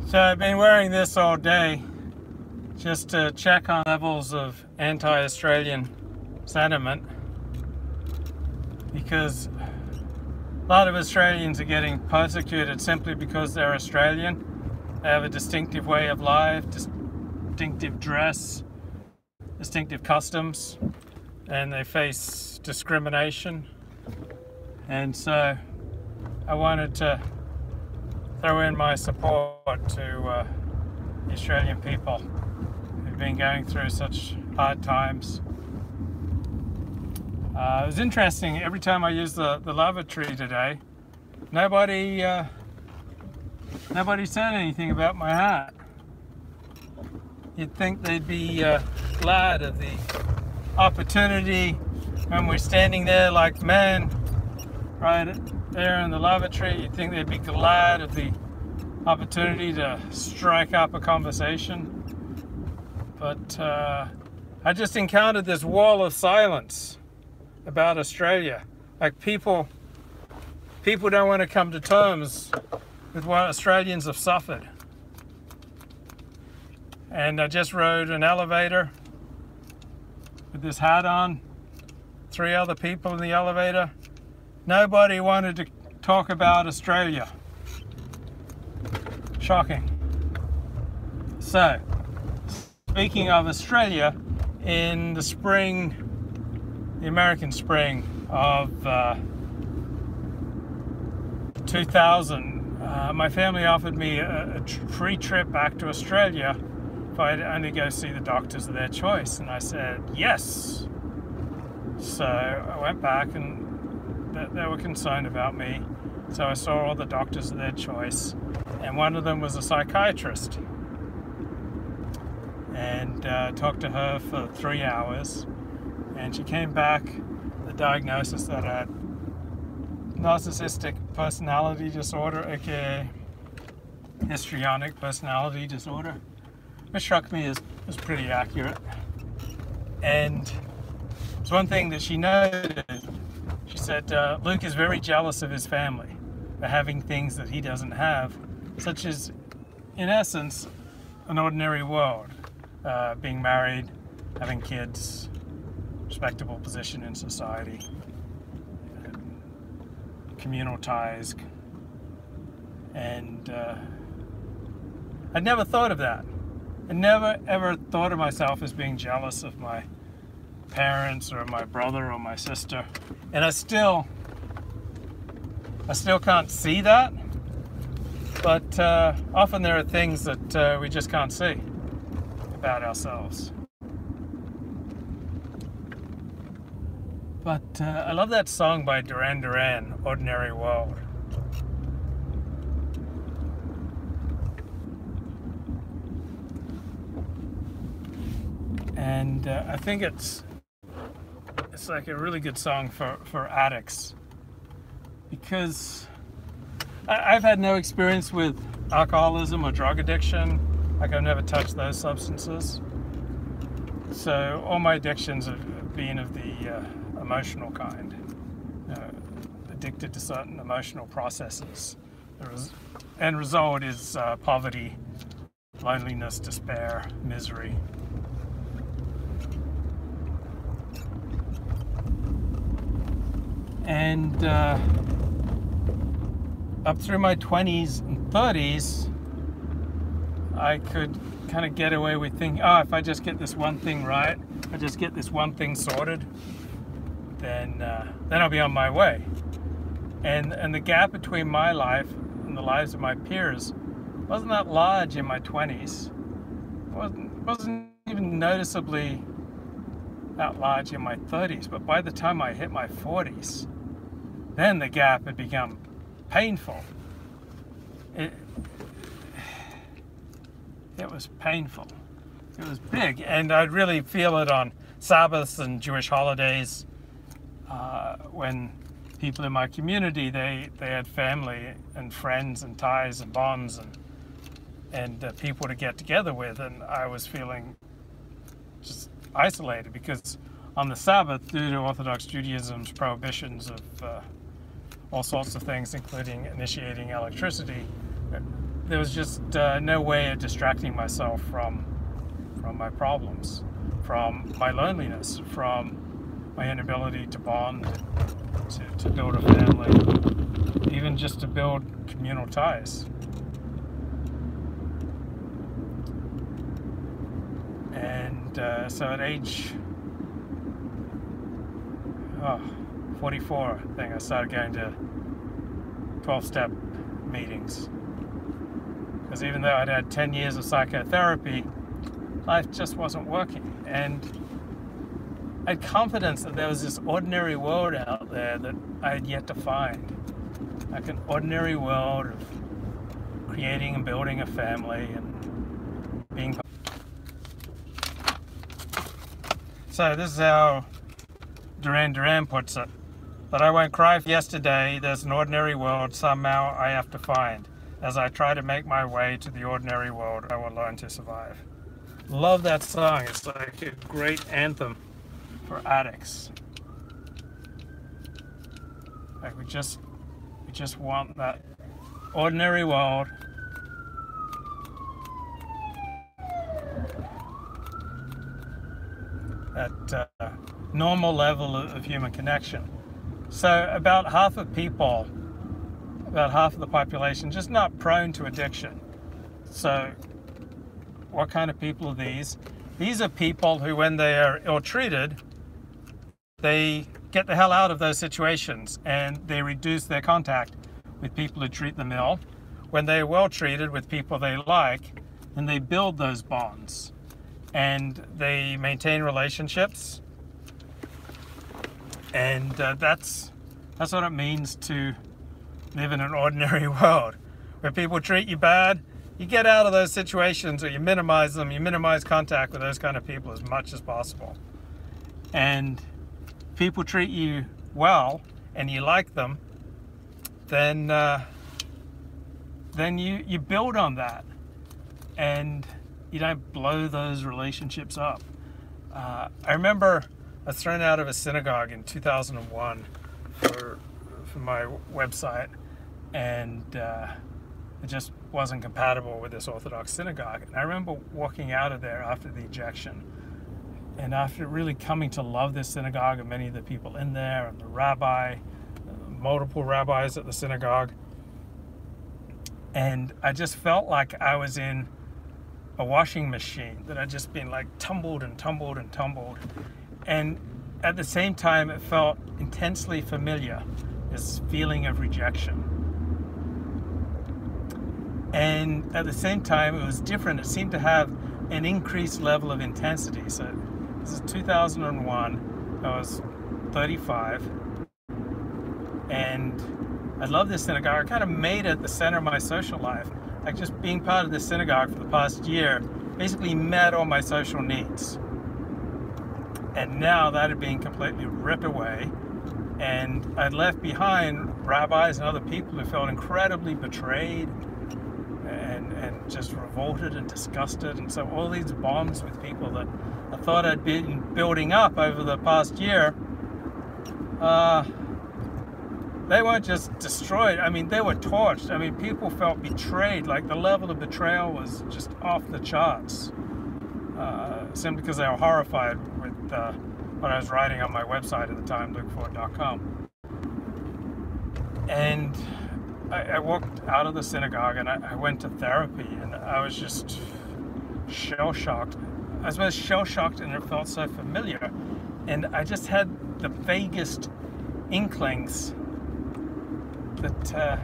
So I've been wearing this all day just to check on levels of anti-Australian sentiment, because a lot of Australians are getting persecuted simply because they're Australian. They have a distinctive way of life, distinctive dress, distinctive customs, and they face discrimination. And so I wanted to throw in my support to the Australian people who've been going through such hard times. It was interesting, every time I used the lavatory today, nobody said anything about my hat. You'd think they'd be glad of the opportunity when we're standing there like men, right there in the lavatory. You'd think they'd be glad of the opportunity to strike up a conversation. But I just encountered this wall of silence about Australia. Like people don't want to come to terms with what Australians have suffered. And I just rode an elevator with this hat on, 3 other people in the elevator. Nobody wanted to talk about Australia. Shocking. So, speaking of Australia, in the spring, the American spring of 2000, my family offered me a free trip back to Australia if I'd only go see the doctors of their choice. And I said, yes. So I went back, and they were concerned about me. So I saw all the doctors of their choice. And one of them was a psychiatrist. And talked to her for 3 hours. And she came back the diagnosis that I had narcissistic personality disorder, aka histrionic personality disorder, which struck me as pretty accurate. And it's one thing that she noted. She said, Luke is very jealous of his family for having things that he doesn't have, such as, in essence, an ordinary world. Being married, having kids, respectable position in society, communal ties, and I'd never thought of that. I never ever thought of myself as being jealous of my parents or my brother or my sister, and I still can't see that, but often there are things that we just can't see about ourselves. But I love that song by Duran Duran, Ordinary World. And I think it's like a really good song for addicts, because I've had no experience with alcoholism or drug addiction. Like, I've never touched those substances. So all my addictions have been of the emotional kind, addicted to certain emotional processes. The end result is poverty, loneliness, despair, misery. And up through my 20s and 30s, I could kind of get away with thinking, oh, if I just get this one thing right, if I just get this one thing sorted, then I'll be on my way. And the gap between my life and the lives of my peers wasn't that large in my 20s. It wasn't even noticeably that large in my 30s. But by the time I hit my 40s, then the gap had become painful. It was painful. It was big, and I'd really feel it on Sabbaths and Jewish holidays, when people in my community, they had family and friends and ties and bonds and people to get together with, and I was feeling just isolated, because on the Sabbath, due to Orthodox Judaism's prohibitions of all sorts of things, including initiating electricity, there was just no way of distracting myself from my problems, from my loneliness, from my inability to bond, to build a family, even just to build communal ties. And so at age 44, I think I started going to 12-step meetings. Because even though I'd had 10 years of psychotherapy, life just wasn't working. And I had confidence that there was this ordinary world out there that I had yet to find. Like an ordinary world of creating and building a family and being. So this is how Duran Duran puts it. But I won't cry for yesterday, there's an ordinary world somehow I have to find. As I try to make my way to the ordinary world, I will learn to survive. Love that song. It's like a great anthem for addicts. Like we just want that ordinary world. That normal level of human connection. So about half of people, about half of the population, just not prone to addiction. So what kind of people are these? These are people who, when they are ill-treated, they get the hell out of those situations and they reduce their contact with people who treat them ill. When they're well-treated with people they like, then they build those bonds and they maintain relationships. And that's what it means to live in an ordinary world. Where people treat you bad, you get out of those situations, or you minimize them, you minimize contact with those kind of people as much as possible. And people treat you well and you like them, then you build on that and you don't blow those relationships up. I remember I was thrown out of a synagogue in 2001 for my website, and it just wasn't compatible with this Orthodox synagogue. And I remember walking out of there after the ejection, and after really coming to love this synagogue and many of the people in there, and the rabbi, multiple rabbis at the synagogue, and I just felt like I was in a washing machine that had just been like tumbled and tumbled and tumbled. And at the same time, it felt intensely familiar, this feeling of rejection. And at the same time, it was different. It seemed to have an increased level of intensity. So this is 2001. I was 35. And I love this synagogue. I kind of made it the center of my social life. Like just being part of this synagogue for the past year basically met all my social needs. And now that had been completely ripped away, and I'd left behind rabbis and other people who felt incredibly betrayed and just revolted and disgusted. And so all these bonds with people that I thought I'd been building up over the past year, they weren't just destroyed. I mean, they were torched. I mean, people felt betrayed. Like the level of betrayal was just off the charts. Simply because they were horrified with what I was writing on my website at the time, lukeFord.com. And I walked out of the synagogue and I went to therapy, and I was just shell-shocked. I was both shell-shocked and it felt so familiar. And I just had the vaguest inklings that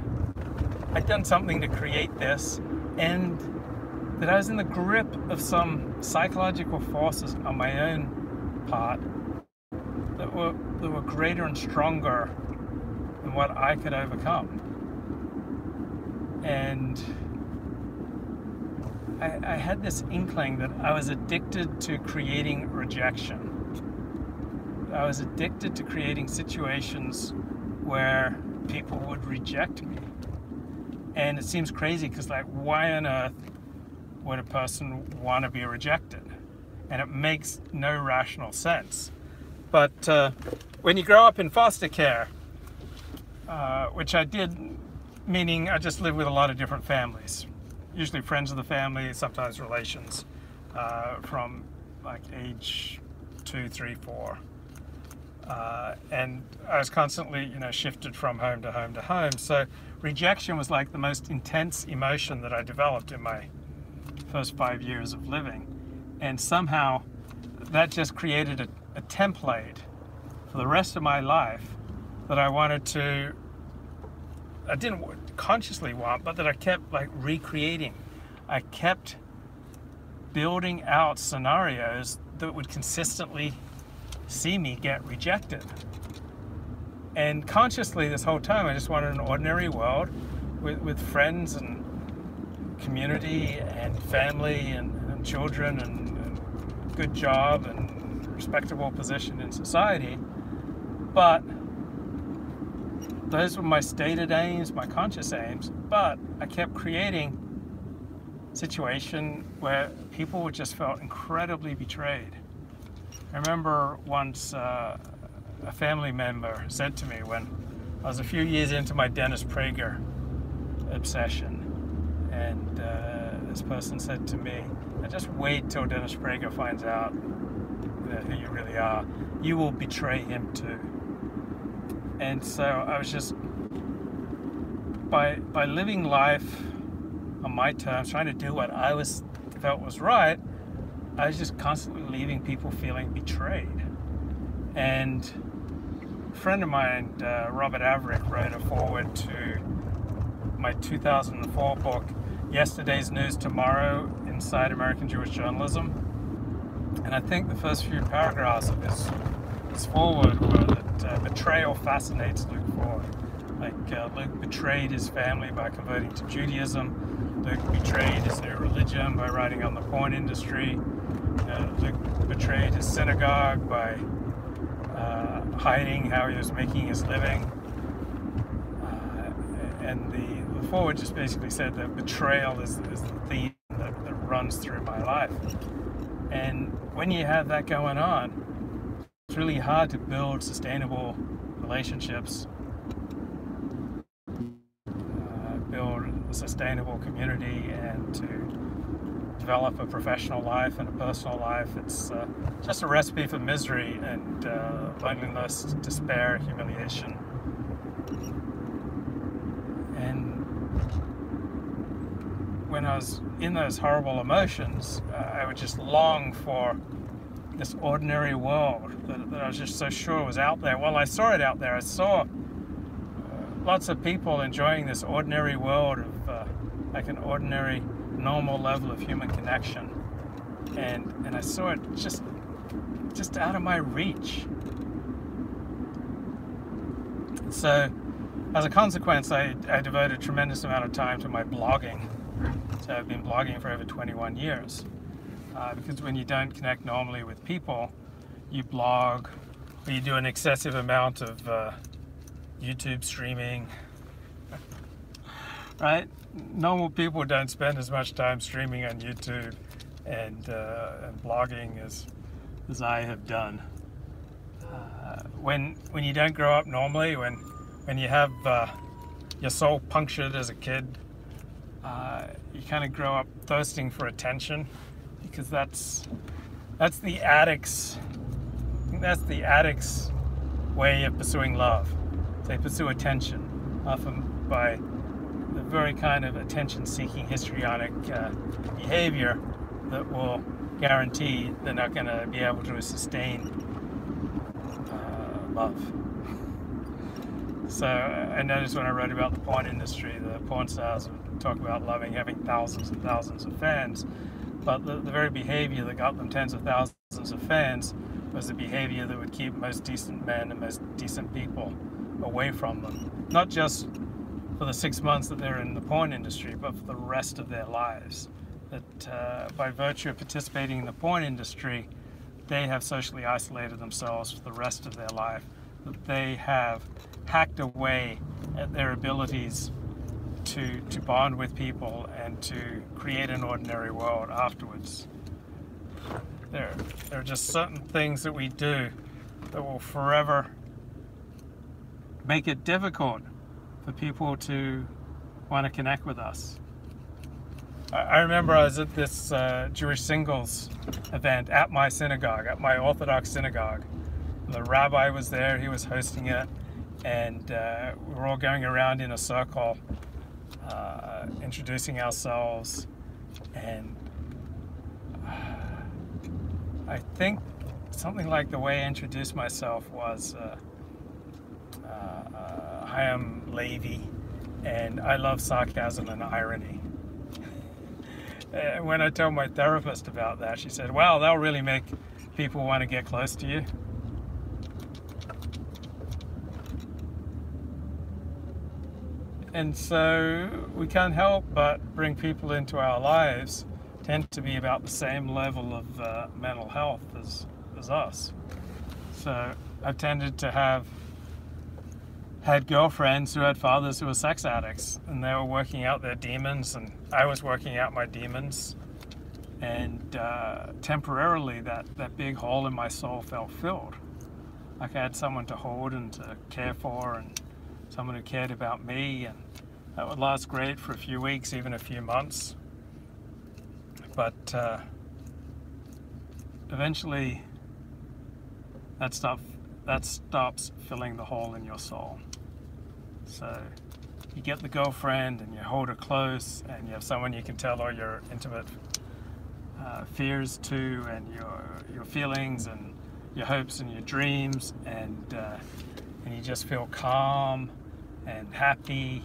I'd done something to create this, and that I was in the grip of some psychological forces on my own part that were greater and stronger than what I could overcome. And I had this inkling that I was addicted to creating rejection. I was addicted to creating situations where people would reject me. And it seems crazy because, like, why on earth would a person want to be rejected? And it makes no rational sense. But when you grow up in foster care, which I did, meaning I just lived with a lot of different families, usually friends of the family, sometimes relations, from like age 2, 3, 4. And I was constantly, shifted from home to home to home. So rejection was like the most intense emotion that I developed in my first 5 years of living. And somehow that just created a template for the rest of my life that I didn't consciously want, but that I kept like recreating. I kept building out scenarios that would consistently see me get rejected. And consciously this whole time I just wanted an ordinary world with friends and community and family and children and good job and respectable position in society. But those were my stated aims, my conscious aims, but I kept creating a situation where people just felt incredibly betrayed. I remember once a family member said to me when I was a few years into my Dennis Prager obsession, and this person said to me, just wait till Dennis Prager finds out who you really are. You will betray him too. And so I was just, by living life on my terms, trying to do what I felt was right, I was just constantly leaving people feeling betrayed. And a friend of mine, Robert Averick, wrote a foreword to my 2004 book, Yesterday's News Tomorrow, Inside American Jewish Journalism. And I think the first few paragraphs of his foreword were that betrayal fascinates Luke Ford. Like Luke betrayed his family by converting to Judaism. Luke betrayed his new religion by writing on the porn industry. Luke betrayed his synagogue by hiding how he was making his living. And the foreword just basically said that betrayal is the theme that runs through my life. And when you have that going on, it's really hard to build sustainable relationships, build a sustainable community, and to develop a professional life and a personal life. It's just a recipe for misery and loneliness, despair, humiliation. And when I was in those horrible emotions, I would just long for this ordinary world that I was just so sure was out there. Well, I saw it out there. I saw lots of people enjoying this ordinary world of like an ordinary, normal level of human connection. And I saw it just out of my reach. So as a consequence, I devoted a tremendous amount of time to my blogging. So I've been blogging for over 21 years. Because when you don't connect normally with people, you blog, or you do an excessive amount of YouTube streaming, right? Normal people don't spend as much time streaming on YouTube and blogging as I have done. When you don't grow up normally, when you have your soul punctured as a kid, you kind of grow up thirsting for attention, because that's the addict's way of pursuing love. They pursue attention, often by the very kind of attention-seeking histrionic behavior that will guarantee they're not going to be able to sustain love. So I noticed when I wrote about the porn industry, the porn stars would talk about having thousands and thousands of fans, but the very behavior that got them tens of thousands of fans was the behavior that would keep most decent men and most decent people away from them. Not just for the 6 months that they're in the porn industry, but for the rest of their lives. That by virtue of participating in the porn industry, they have socially isolated themselves for the rest of their life. That they have hacked away at their abilities to bond with people and to create an ordinary world afterwards. There are just certain things that we do that will forever make it difficult for people to want to connect with us. I remember I was at this Jewish singles event at my synagogue, at my Orthodox synagogue. The rabbi was there, he was hosting it, and we were all going around in a circle, introducing ourselves, and I think something like the way I introduced myself was, I am Levi, and I love sarcasm and irony. When I told my therapist about that, she said, well, that'll really make people want to get close to you. And so we can't help but bring people into our lives, tend to be about the same level of mental health as us. So I've tended to have had girlfriends who had fathers who were sex addicts, and they were working out their demons, and I was working out my demons, and temporarily that big hole in my soul felt filled. Like I had someone to hold and to care for, and someone who cared about me, and that would last great for a few weeks, even a few months. But eventually that stops filling the hole in your soul. So you get the girlfriend and you hold her close, and you have someone you can tell all your intimate fears to, and your feelings and your hopes and your dreams, and you just feel calm and happy.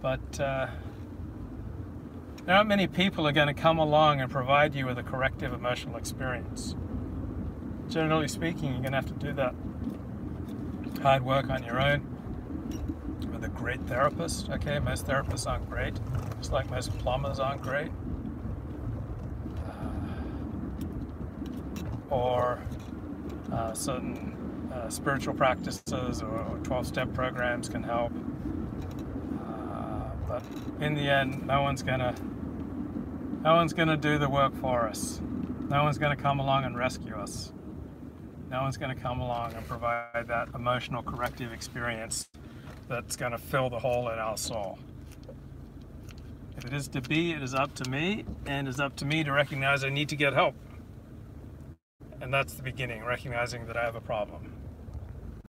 But not many people are going to come along and provide you with a corrective emotional experience. Generally speaking, you're going to have to do that hard work on your own with a great therapist. Okay, most therapists aren't great, just like most plumbers aren't great. Or certain spiritual practices or 12-step programs can help. But in the end, no one's gonna do the work for us. No one's gonna come along and rescue us. No one's gonna come along and provide that emotional corrective experience that's gonna fill the hole in our soul. If it is to be, it is up to me, and it's up to me to recognize I need to get help. And that's the beginning, recognizing that I have a problem.